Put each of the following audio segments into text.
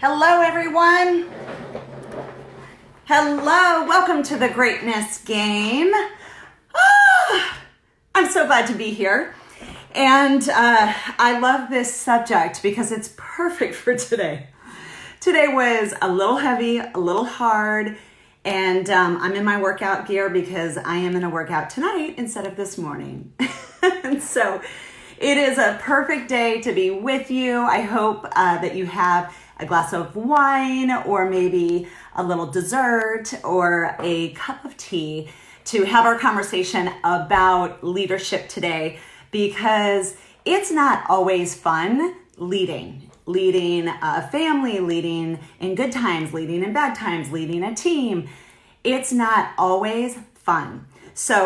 Hello, everyone. Hello, welcome to the Greatness Game. I'm so glad to be here. And I love this subject because it's perfect for today. Today was a little heavy, a little hard, and I'm in my workout gear because I am in a workout tonight instead of this morning. And so it is a perfect day to be with you. I hope that you have a glass of wine or maybe a little dessert or a cup of tea to have our conversation about leadership today, because it's not always fun leading a family, leading in good times, leading in bad times, leading a team. It's not always fun. So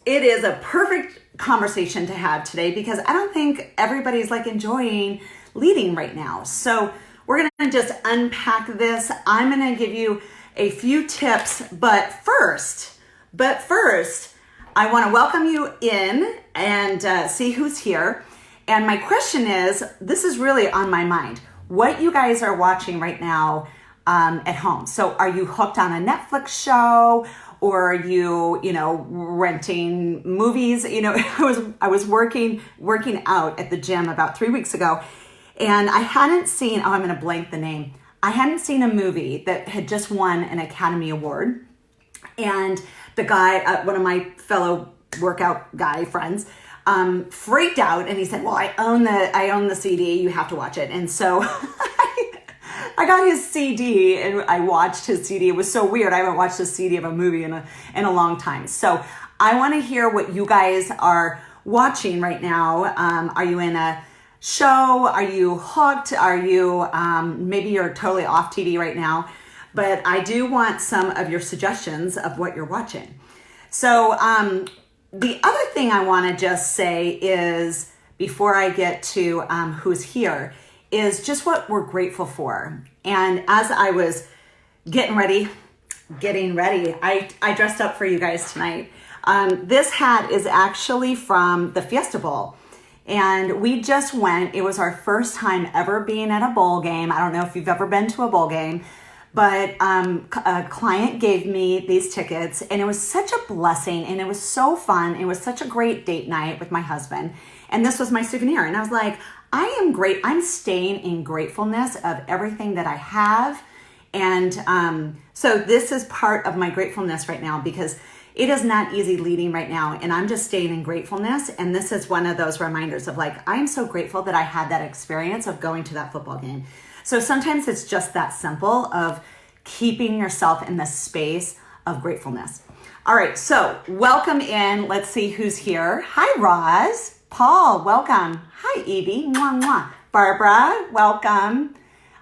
it is a perfect conversation to have today because I don't think everybody's like enjoying leading right now. So we're going to just unpack this. I'm going to give you a few tips, but first, I want to welcome you in and see who's here. And my question is, this is really on my mind, what you guys are watching right now at home. So are you hooked on a Netflix show, or are you renting movies? I was working out at the gym about 3 weeks ago, and I hadn't seen, I'm going to blank the name. I hadn't seen a movie that had just won an Academy Award. And the guy, one of my fellow workout guy friends, freaked out, and he said, well, I own the CD, you have to watch it. And so I got his CD and I watched his CD. It was so weird. I haven't watched a CD of a movie in a long time. So I want to hear what you guys are watching right now. Are you in a show? Are you hooked? Are you, maybe you're totally off TV right now, but I do want some of your suggestions of what you're watching. So, the other thing I want to just say is, before I get to who's here, is just what we're grateful for. And as I was getting ready, I dressed up for you guys tonight. This hat is actually from the Fiesta Bowl. And we just went, it was our first time ever being at a bowl game. I don't know if you've ever been to a bowl game, but a client gave me these tickets, and it was such a blessing, and it was so fun. It was such a great date night with my husband. And this was my souvenir. And I was like, I am great. I'm staying in gratefulness of everything that I have. And so this is part of my gratefulness right now, because it is not easy leading right now, and I'm just staying in gratefulness. And this is one of those reminders of like, I'm so grateful that I had that experience of going to that football game. So sometimes it's just that simple of keeping yourself in the space of gratefulness. All right, so welcome in. Let's see who's here. Hi, Roz. Paul, welcome. Hi, Evie. Mwah, mwah. Barbara, welcome.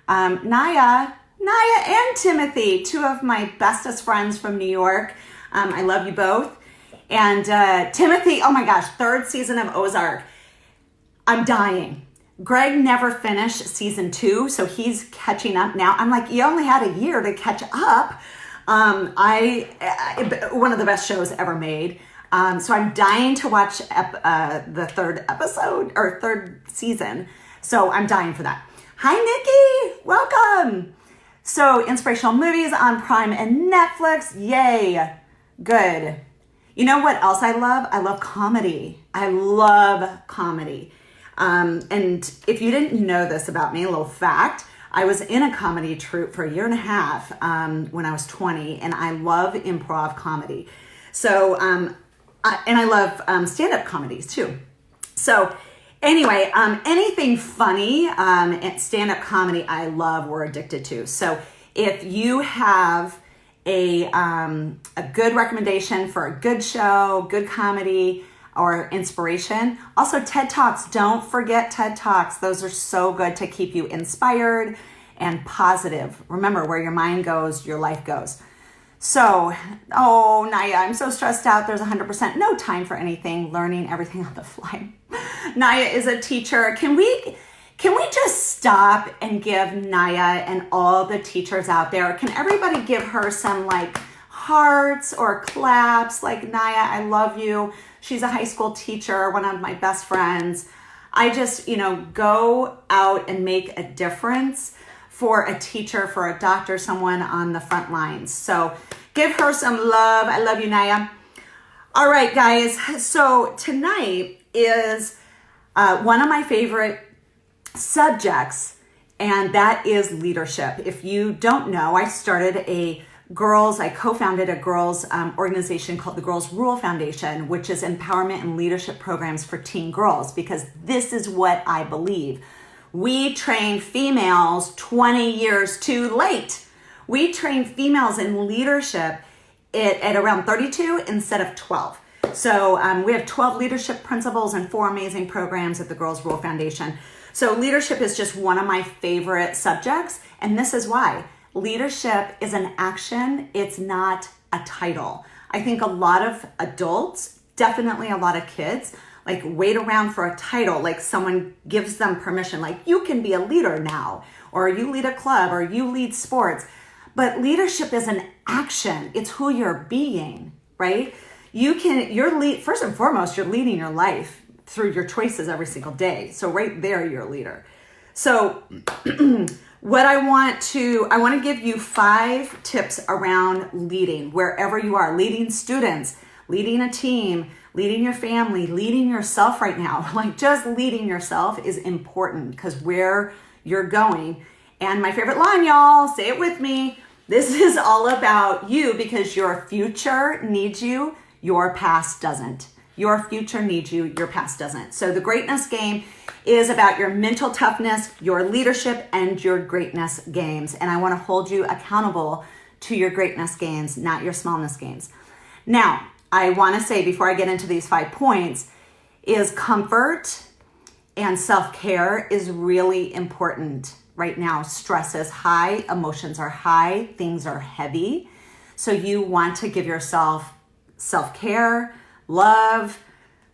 Naya and Timothy, two of my bestest friends from New York. I love you both. And Timothy, oh my gosh, 3rd season of Ozark. I'm dying. Greg never finished season 2, so he's catching up now. I'm like, you only had a year to catch up. One of the best shows ever made. So I'm dying to watch the 3rd episode or 3rd season. So I'm dying for that. Hi, Nikki. Welcome. So inspirational movies on Prime and Netflix. Yay. Good. You know what else I love? I love comedy. I love comedy. And if you didn't know this about me, a little fact, I was in a comedy troupe for a year and a half when I was 20, and I love improv comedy. So, and I love stand-up comedies too. So anyway, anything funny, stand-up comedy, I love, we're addicted to. So if you have a good recommendation for a good show, good comedy, or inspiration. Also, TED Talks. Don't forget TED Talks. Those are so good to keep you inspired and positive. Remember, where your mind goes, your life goes. So, oh, Naya, I'm so stressed out. There's 100% no time for anything, learning everything on the fly. Naya is a teacher. Can we just stop and give Naya and all the teachers out there, can everybody give her some like hearts or claps? Like, Naya, I love you. She's a high school teacher, one of my best friends. I just, go out and make a difference for a teacher, for a doctor, someone on the front lines. So give her some love. I love you, Naya. All right, guys. So tonight is one of my favorite subjects, and that is leadership. If you don't know, I co-founded a girls organization called the Girls Rule Foundation, which is empowerment and leadership programs for teen girls, because this is what I believe. We train females 20 years too late. We train females in leadership at around 32 instead of 12. So we have 12 leadership principles and 4 amazing programs at the Girls Rule Foundation. So leadership is just one of my favorite subjects, and this is why. Leadership is an action, it's not a title. I think a lot of adults, definitely a lot of kids, like wait around for a title, like someone gives them permission, like you can be a leader now, or you lead a club, or you lead sports. But leadership is an action. It's who you're being, right? First and foremost, you're leading your life through your choices every single day. So right there, you're a leader. So what I want to give you 5 tips around leading wherever you are, leading students, leading a team, leading your family, leading yourself right now. Like just leading yourself is important because where you're going. And my favorite line, y'all, say it with me. This is all about you because your future needs you, your past doesn't. Your future needs you, your past doesn't. So the greatness game is about your mental toughness, your leadership, and your greatness games. And I want to hold you accountable to your greatness games, not your smallness games. Now, I want to say before I get into these 5 points is comfort and self-care is really important right now. Stress is high, emotions are high, things are heavy. So you want to give yourself self-care, love,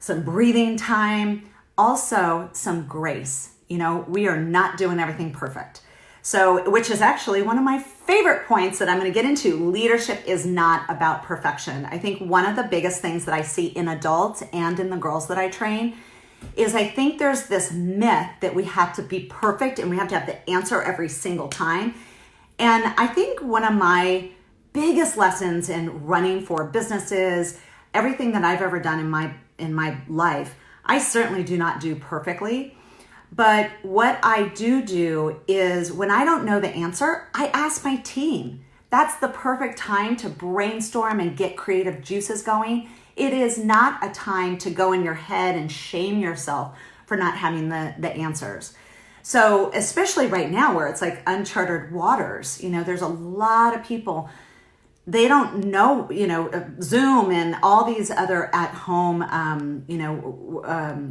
some breathing time, also some grace. You know, we are not doing everything perfect. So, which is actually one of my favorite points that I'm going to get into. Leadership is not about perfection. I think one of the biggest things that I see in adults and in the girls that I train is I think there's this myth that we have to be perfect and we have to have the answer every single time. And I think one of my biggest lessons in running for businesses, everything that I've ever done in my life, I certainly do not do perfectly. But what I do is when I don't know the answer, I ask my team. That's the perfect time to brainstorm and get creative juices going. It is not a time to go in your head and shame yourself for not having the answers. So especially right now where it's like uncharted waters, you know, there's a lot of people, they don't know, you know, Zoom and all these other at-home,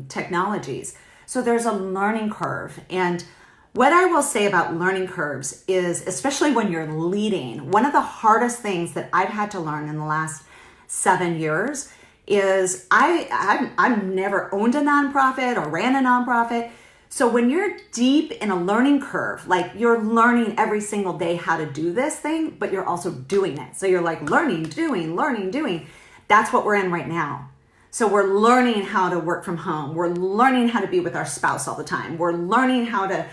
technologies. So there's a learning curve. And what I will say about learning curves is, especially when you're leading, one of the hardest things that I've had to learn in the last 7 years is I've never owned a nonprofit or ran a nonprofit. So when you're deep in a learning curve, like you're learning every single day how to do this thing, but you're also doing it. So you're like learning, doing. That's what we're in right now. So we're learning how to work from home. We're learning how to be with our spouse all the time. We're learning how to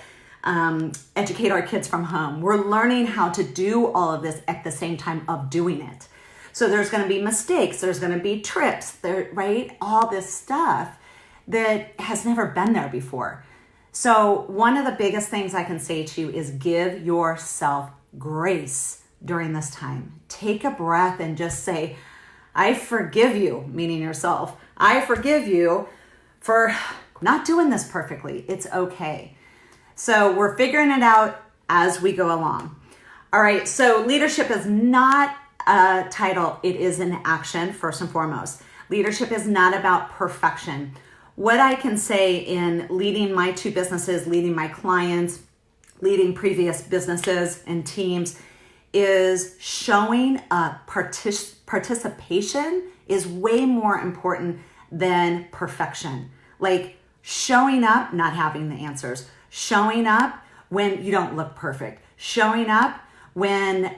educate our kids from home. We're learning how to do all of this at the same time of doing it. So there's going to be mistakes. There's going to be trips, right? All this stuff that has never been there before. So one of the biggest things I can say to you is give yourself grace during this time. Take a breath and just say, I forgive you, meaning yourself. I forgive you for not doing this perfectly. It's okay. So we're figuring it out as we go along. All right, so leadership is not a title. It is an action, first and foremost. Leadership is not about perfection. What I can say in leading my 2 businesses, leading my clients, leading previous businesses and teams is showing up. Participation is way more important than perfection. Like showing up, not having the answers. Showing up when you don't look perfect. Showing up when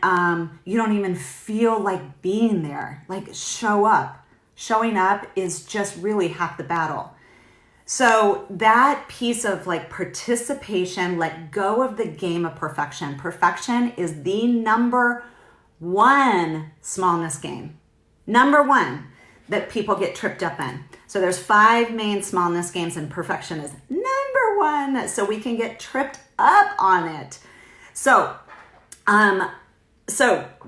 you don't even feel like being there. Like show up. Showing up is just really half the battle. So that piece of like participation, let go of the game of perfection. Perfection is the number one smallness game. Number one that people get tripped up in. So there's 5 main smallness games and perfection is number one. So we can get tripped up on it. So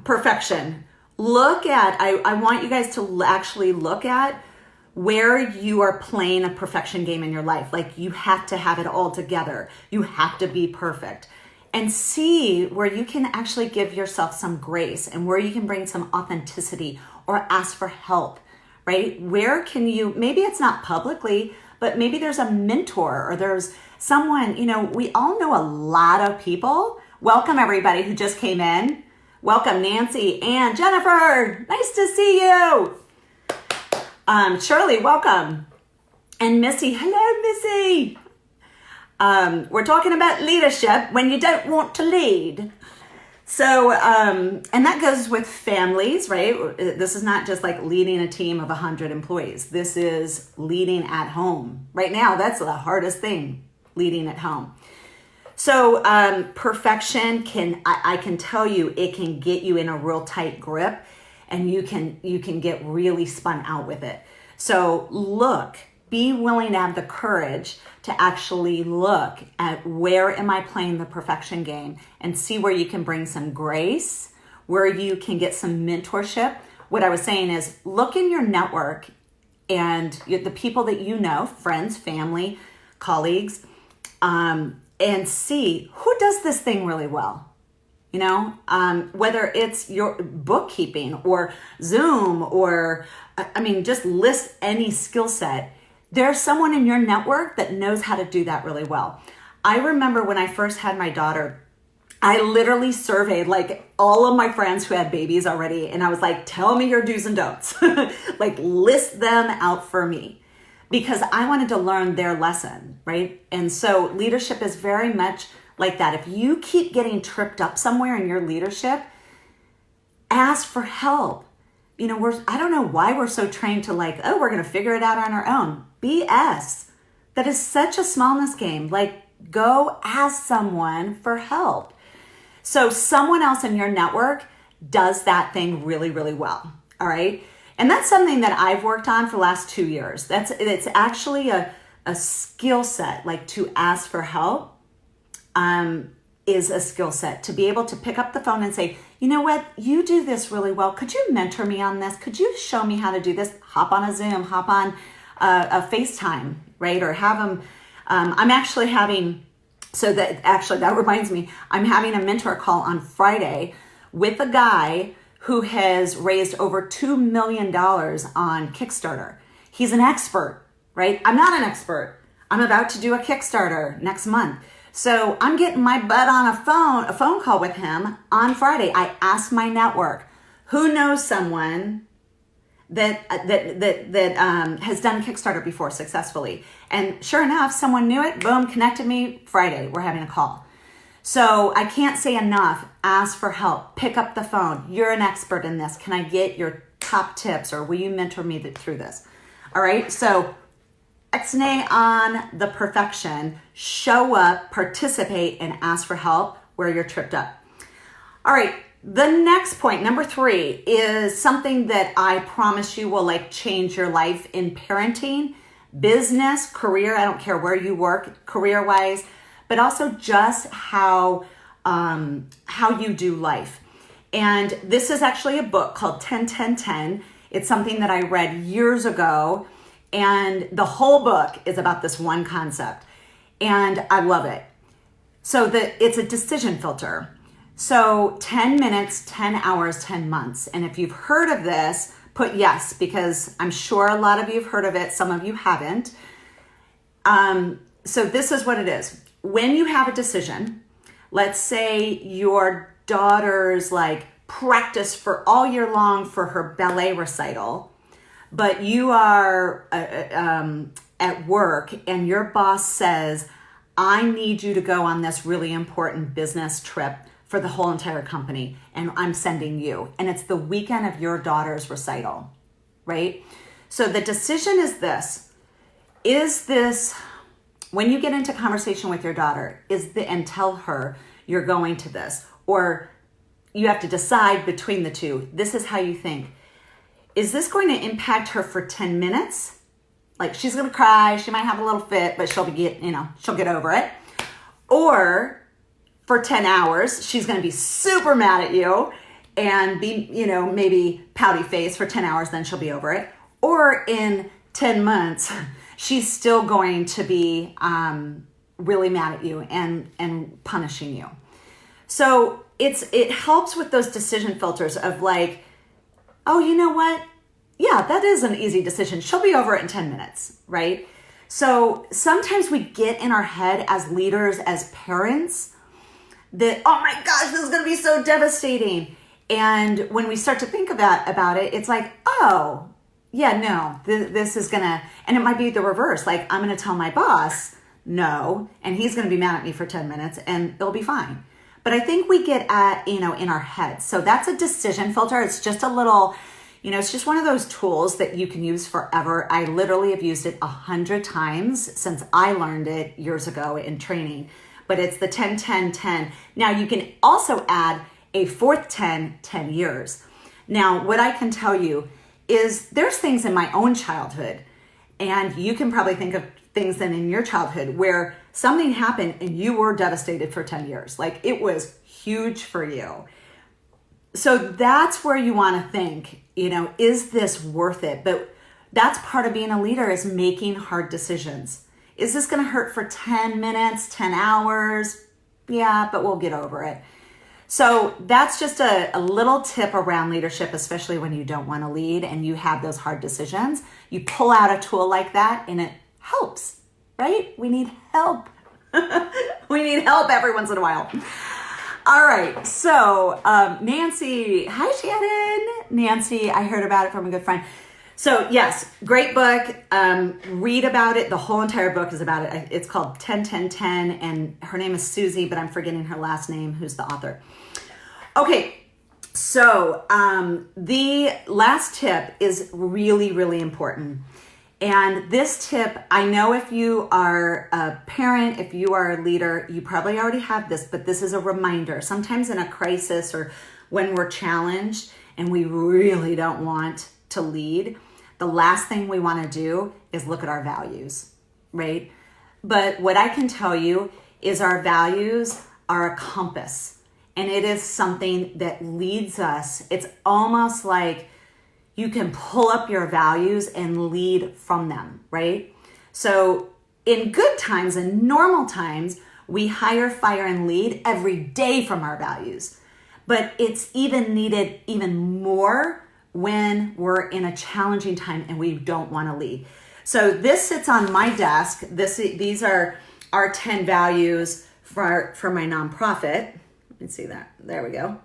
perfection. I want you guys to actually look at where you are playing a perfection game in your life. Like you have to have it all together. You have to be perfect. And see where you can actually give yourself some grace and where you can bring some authenticity or ask for help, right? Where can you, maybe it's not publicly, but maybe there's a mentor or there's someone, we all know a lot of people. Welcome everybody who just came in. Welcome Nancy and Jennifer. Nice to see you. Shirley, welcome. And Missy, hello Missy. We're talking about leadership when you don't want to lead. So, and that goes with families, right? This is not just like leading a team of 100 employees. This is leading at home. Right now, that's the hardest thing, leading at home. So perfection I can tell you, it can get you in a real tight grip and you can get really spun out with it. So be willing to have the courage to actually look at where am I playing the perfection game and see where you can bring some grace, where you can get some mentorship. What I was saying is look in your network and the people that you know, friends, family, colleagues, and see who does this thing really well. Whether it's your bookkeeping or Zoom or, just list any skill set. There's someone in your network that knows how to do that really well. I remember when I first had my daughter, I literally surveyed like all of my friends who had babies already. And I was like, tell me your do's and don'ts, like list them out for me because I wanted to learn their lesson, right? And so leadership is very much like that. If you keep getting tripped up somewhere in your leadership, ask for help. I don't know why we're so trained to like, oh, we're going to figure it out on our own. BS. That is such a smallness game. Like, go ask someone for help. So someone else in your network does that thing really, really well. All right. And that's something that I've worked on for the last 2 years. It's actually a skill set, like to ask for help. Is a skill set to be able to pick up the phone and say, you know what, you do this really well. Could you mentor me on this? Could you show me how to do this? Hop on a Zoom, hop on a FaceTime, right? Or have them, I'm actually having, that reminds me, I'm having a mentor call on Friday with a guy who has raised over $2 million on Kickstarter. He's an expert, right? I'm not an expert. I'm about to do a Kickstarter next month. So I'm getting my butt on a phone call with him on Friday. I asked my network, who knows someone that has done Kickstarter before successfully? And sure enough, someone knew it. Boom, connected me. Friday, we're having a call. So I can't say enough. Ask for help. Pick up the phone. You're an expert in this. Can I get your top tips, or will you mentor me through this? All right. So Ixnay on the perfection, show up, participate, and ask for help where you're tripped up. All right, the next point, number 3, is something that I promise you will like change your life in parenting, business, career. I don't care where you work career-wise, but also just how you do life. And this is actually a book called 10-10-10. It's something that I read years ago. And the whole book is about this one concept. And I love it. So it's a decision filter. So 10 minutes, 10 hours, 10 months. And if you've heard of this, put yes, because I'm sure a lot of you have heard of it. Some of you haven't. So this is what it is. When you have a decision, let's say your daughter's like practice for all year long for her ballet recital, but you are at work and your boss says, I need you to go on this really important business trip for the whole entire company, and I'm sending you. And it's the weekend of your daughter's recital, right? So the decision is this. is this, when you get into conversation with your daughter, and tell her you're going to this, or you have to decide between the two, this is how you think. Is this going to impact her for 10 minutes? Like, she's going to cry, she might have a little fit, but she'll get over it. Or for 10 hours, she's going to be super mad at you and be, maybe pouty face for 10 hours, then she'll be over it. Or in 10 months, she's still going to be really mad at you and punishing you. So it helps with those decision filters of like, oh, you know what? Yeah, that is an easy decision. She'll be over it in 10 minutes, right? So sometimes we get in our head as leaders, as parents, that, oh my gosh, this is going to be so devastating. And when we start to think about it, it's like, oh, yeah, no, this is going to, and it might be the reverse. Like, I'm going to tell my boss no, and he's going to be mad at me for 10 minutes and it'll be fine. But I think we get at, in our heads. So that's a decision filter. It's just a little, it's just one of those tools that you can use forever. I literally have used it 100 times since I learned it years ago in training. But it's the 10, 10, 10. Now you can also add a fourth 10, 10 years. Now, what I can tell you is there's things in my own childhood, and you can probably think of things then in your childhood where something happened and you were devastated for 10 years. Like, it was huge for you. So that's where you want to think, is this worth it? But that's part of being a leader, is making hard decisions. Is this going to hurt for 10 minutes, 10 hours? Yeah, but we'll get over it. So that's just a little tip around leadership, especially when you don't want to lead and you have those hard decisions. You pull out a tool like that and it helps, right? We need help. We need help every once in a while. All right, so Nancy, hi Shannon. Nancy, I heard about it from a good friend. So yes, great book. Read about it. The whole entire book is about it. It's called 10, 10, 10, and her name is Susie, but I'm forgetting her last name, who's the author. Okay, so the last tip is really, really important. And this tip, I know if you are a parent, if you are a leader, you probably already have this, but this is a reminder. Sometimes in a crisis or when we're challenged and we really don't want to lead, the last thing we want to do is look at our values, right? But what I can tell you is our values are a compass, and it is something that leads us. It's almost like you can pull up your values and lead from them, right? So in good times and normal times, we hire, fire, and lead every day from our values. But it's even needed even more when we're in a challenging time and we don't want to lead. So this sits on my desk. These are our 10 values for my nonprofit. Let me see that. There we go.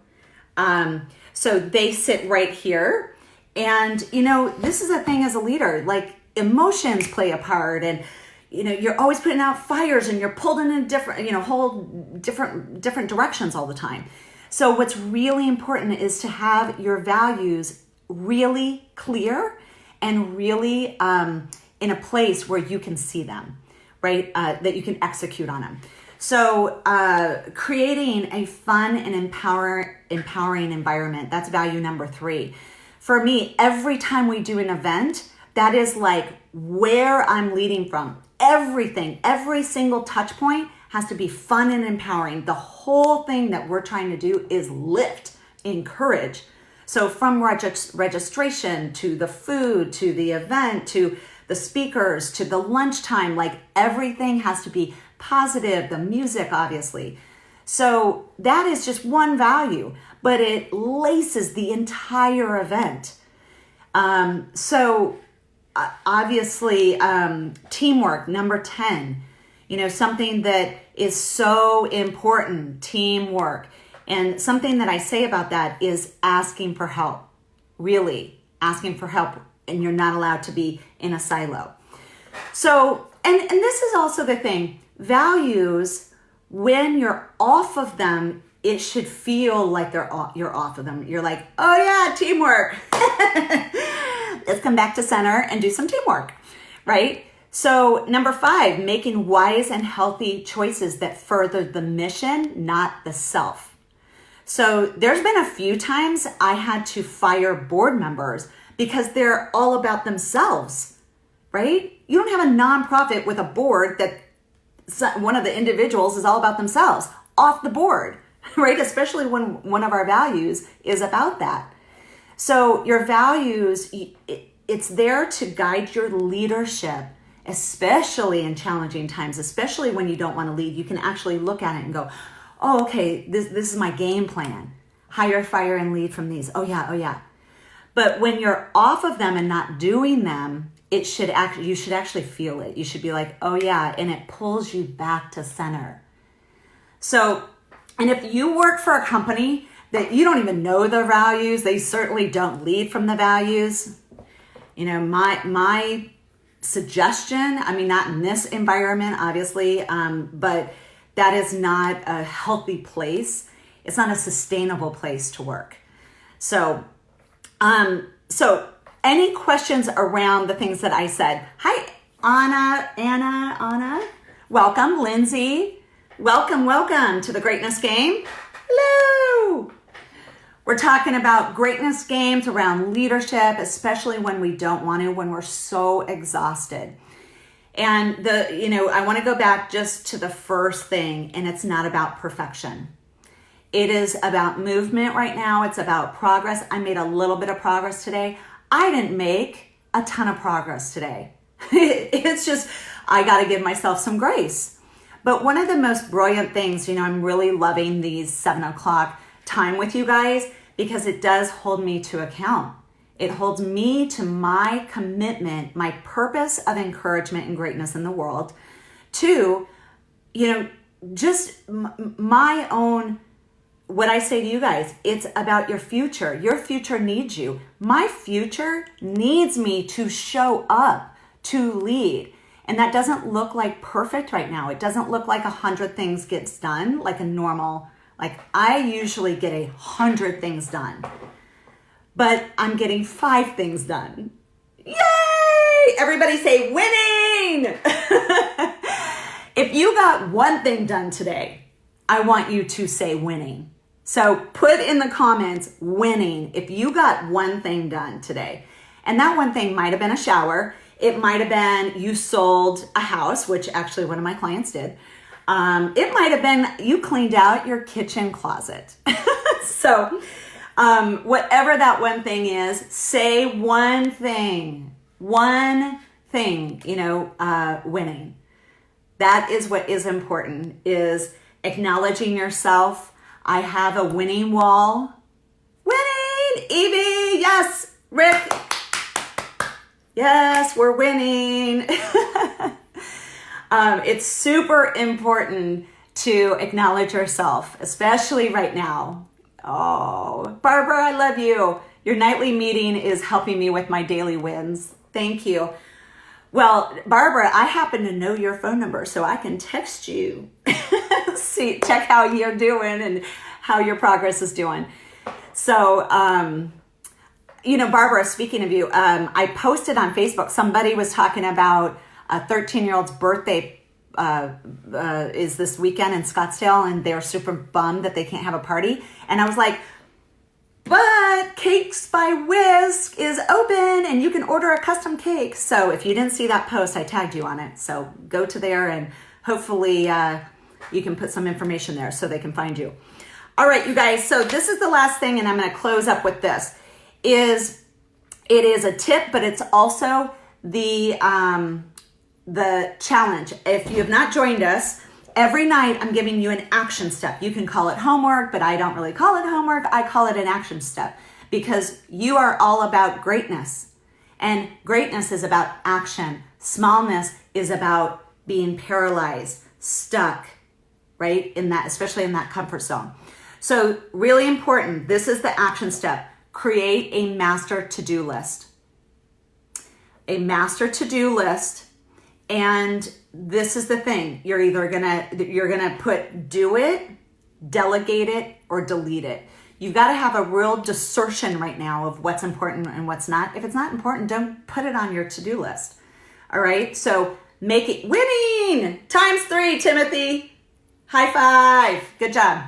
So they sit right here. And, this is a thing as a leader, like emotions play a part, and, you're always putting out fires and you're pulled in different, whole different directions all the time. So what's really important is to have your values really clear and really in a place where you can see them, right? That you can execute on them. So creating a fun and empowering environment, that's value number 3. For me, every time we do an event, that is like where I'm leading from. Everything, every single touch point has to be fun and empowering. The whole thing that we're trying to do is lift, encourage. So from registration to the food, to the event, to the speakers, to the lunchtime, like everything has to be positive, the music, obviously. So that is just one value, but it laces the entire event. Obviously, teamwork, number 10, something that is so important, teamwork. And something that I say about that is asking for help, really asking for help, and you're not allowed to be in a silo. So, and this is also the thing, values, when you're off of them, it should feel like you're off of them. You're like, oh yeah, teamwork. Let's come back to center and do some teamwork, right? So number 5, making wise and healthy choices that further the mission, not the self. So there's been a few times I had to fire board members because they're all about themselves, right? You don't have a nonprofit with a board that one of the individuals is all about themselves, off the board, right? Especially when one of our values is about that. So your values, it's there to guide your leadership, especially in challenging times, especially when you don't want to lead. You can actually look at it and go, oh, okay, this is my game plan. Hire, fire, and lead from these. Oh yeah. But when you're off of them and not doing them, you should actually feel it. You should be like, oh yeah, and it pulls you back to center. So, and if you work for a company that you don't even know their values, they certainly don't lead from the values. You know, my suggestion, I mean, not in this environment, obviously, but that is not a healthy place. It's not a sustainable place to work. So any questions around the things that I said? Hi, Anna. Welcome, Lindsay. Welcome to the Greatness Game. Hello. We're talking about greatness games around leadership, especially when we don't want to, when we're so exhausted. And I want to go back just to the first thing, and it's not about perfection. It is about movement right now. It's about progress. I made a little bit of progress today. I didn't make a ton of progress today. It's just, I got to give myself some grace. But one of the most brilliant things, I'm really loving these 7 o'clock time with you guys because it does hold me to account. It holds me to my commitment, my purpose of encouragement and greatness in the world, to, just my own, what I say to you guys, it's about your future. Your future needs you. My future needs me to show up, to lead. And that doesn't look like perfect right now. It doesn't look like 100 things gets done, like a normal, like I usually get 100 things done. But I'm getting 5 things done. Yay! Everybody say winning! If you got one thing done today, I want you to say winning. So put in the comments winning if you got one thing done today. And that one thing might have been a shower. It might have been you sold a house, which actually one of my clients did. It might have been you cleaned out your kitchen closet. So whatever that one thing is, say one thing, winning. That is what is important, is acknowledging yourself. I have a winning wall. Winning, Evie, yes, Rick. Yes, we're winning. It's super important to acknowledge yourself, especially right now. Oh, Barbara, I love you. Your nightly meeting is helping me with my daily wins. Thank you. Well, Barbara, I happen to know your phone number, so I can text you. Check how you're doing and how your progress is doing. So, Barbara, speaking of you, I posted on Facebook, somebody was talking about a 13-year-old's birthday is this weekend in Scottsdale, and they're super bummed that they can't have a party. And I was like, but Cakes by Whisk is open and you can order a custom cake. So if you didn't see that post, I tagged you on it. So go to there and hopefully you can put some information there so they can find you. All right, you guys. So this is the last thing, and I'm going to close up with this. It is a tip, but it's also the challenge. If you have not joined us, every night I'm giving you an action step. You can call it homework, but I don't really call it homework. I call it an action step because you are all about greatness. And greatness is about action. Smallness is about being paralyzed, stuck, right? Especially in that comfort zone. So really important. This is the action step. Create a master to-do list. A master to-do list. And this is the thing. You're either gonna put do it, delegate it, or delete it. You've got to have a real discernment right now of what's important and what's not. If it's not important, don't put it on your to-do list. All right, so make it winning times 3, Timothy. High five. Good job.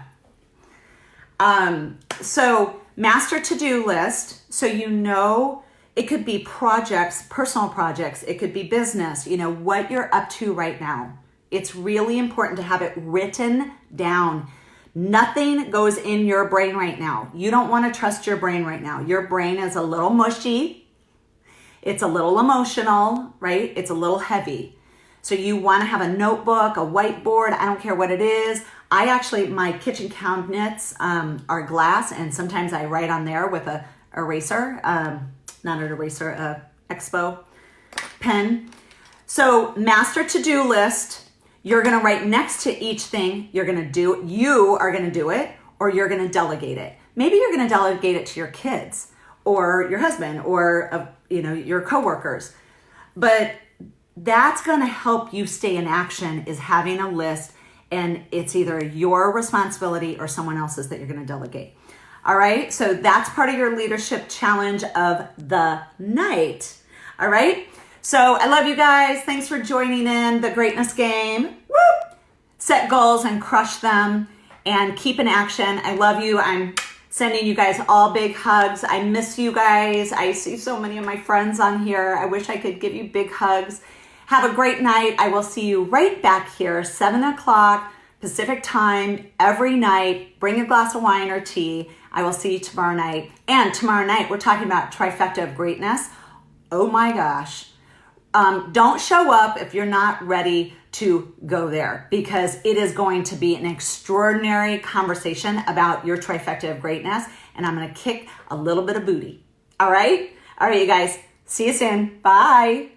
So master to-do list. So you know it could be projects, personal projects. It could be business, what you're up to right now. It's really important to have it written down. Nothing goes in your brain right now. You don't want to trust your brain right now. Your brain is a little mushy. It's a little emotional, right? It's a little heavy. So you want to have a notebook, a whiteboard. I don't care what it is. My kitchen cabinets are glass, and sometimes I write on there with a eraser, not an eraser, a Expo pen. So master to-do list. You're going to write next to each thing you're going to do. You are going to do it, or you're going to delegate it. Maybe you're going to delegate it to your kids or your husband or your coworkers. But that's going to help you stay in action, is having a list, and it's either your responsibility or someone else's that you're going to delegate. All right, so that's part of your leadership challenge of the night. All right, so I love you guys. Thanks for joining in the greatness game. Woo! Set goals and crush them and keep in action. I love you. I'm sending you guys all big hugs. I miss you guys. I see so many of my friends on here. I wish I could give you big hugs. Have a great night. I will see you right back here, 7 o'clock Pacific time every night. Bring a glass of wine or tea. I will see you tomorrow night. And tomorrow night, we're talking about trifecta of greatness. Oh my gosh. Don't show up if you're not ready to go there, because it is going to be an extraordinary conversation about your trifecta of greatness. And I'm going to kick a little bit of booty. All right, you guys. See you soon. Bye.